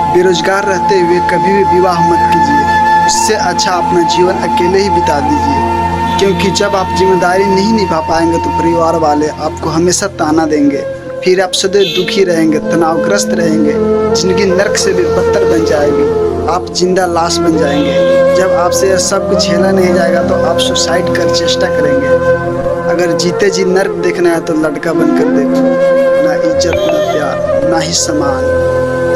बेरोजगार रहते हुए कभी भी विवाह मत कीजिए। उससे अच्छा अपना जीवन अकेले ही बिता दीजिए, क्योंकि जब आप जिम्मेदारी नहीं निभा पाएंगे तो परिवार वाले आपको हमेशा ताना देंगे। फिर आप सदैव दुखी रहेंगे, तनावग्रस्त रहेंगे, जिंदगी नर्क से भी बदतर बन जाएगी। आप जिंदा लाश बन जाएंगे। जब आपसे यह सब कुछ झेला नहीं जाएगा तो आप सुसाइड कर चेष्टा करेंगे। अगर जीते जी नर्क देखना है तो लड़का बनकर देखो। ना इज्जत, ना प्यार, ना ही सम्मान।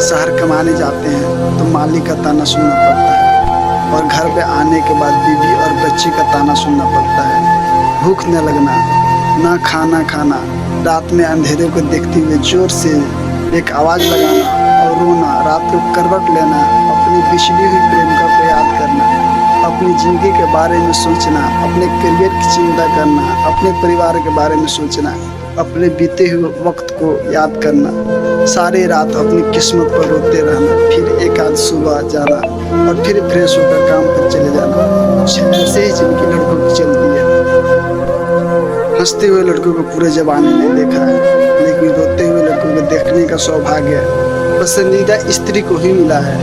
शहर कमाने जाते हैं तो मालिक का ताना सुनना पड़ता है, और घर पे आने के बाद बीवी और बच्चे का ताना सुनना पड़ता है। भूख न लगना, ना खाना खाना, रात में अंधेरे को देखते हुए जोर से एक आवाज़ लगाना और रोना, रात को करवट लेना, अपनी बिछड़ी हुई प्रेमिका को याद करना, अपनी ज़िंदगी के बारे में सोचना, अपने करियर की चिंता करना, अपने परिवार के बारे में सोचना, अपने बीते हुए वक्त को याद करना, सारी रात अपनी किस्मत पर रोते रहना, फिर एक आध सुबह जाना और फिर फ्रेश होकर काम पर चले जाना। ऐसे ही जिनकी लड़कों की चलती है। हंसते हुए लड़कों को पूरे जमाने में देखा है, लेकिन रोते हुए लड़कों को देखने का सौभाग्य पसंदीदा स्त्री को ही मिला है।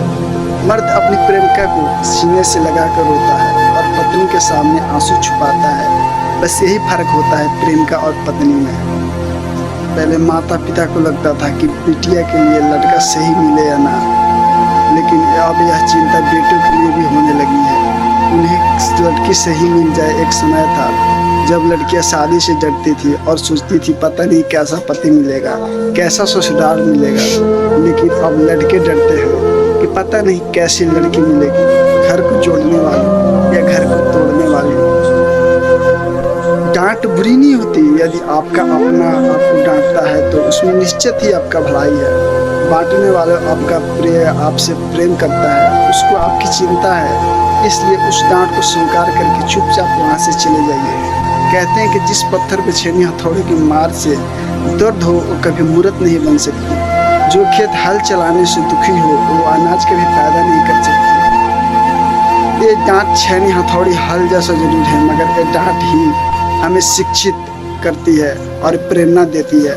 मर्द अपनी प्रेमिका को सीने से लगाकर रोता है और पत्नी के सामने आंसू छुपाता है। बस यही फर्क होता है प्रेमिका और पत्नी में। पहले माता पिता को लगता था कि बिटिया के लिए लड़का सही मिले या ना, लेकिन अब यह चिंता बेटों के लिए भी होने लगी है। उन्हें लड़की सही मिल जाए। एक समय था जब लड़कियां शादी से डरती थी और सोचती थी पता नहीं कैसा पति मिलेगा, कैसा ससुराल मिलेगा, लेकिन अब लड़के डरते हैं कि पता नहीं कैसी लड़की मिलेगी, घर को जोड़ने वाली या घर को तोड़ने वाली। डांट बुरी नहीं होती। यदि आपका अपना आपको डांटता है तो उसमें निश्चित ही आपका भलाई है। बांटने वाला आपसे प्रेम करता है, उसको आपकी चिंता है, इसलिए उस डांट को स्वीकार करके चुपचाप वहाँ से चले जाइए। कहते हैं कि जिस पत्थर पे छेनी हथौड़े की मार से दर्द हो वो कभी मूर्त नहीं बन सकती। जो खेत हल चलाने से दुखी हो वो अनाज कभी पैदा नहीं कर सकती। ये डांट छेनी हथौड़ी हल जैसा जरूर है, मगर ये डांट ही हमें शिक्षित करती है और प्रेरणा देती है।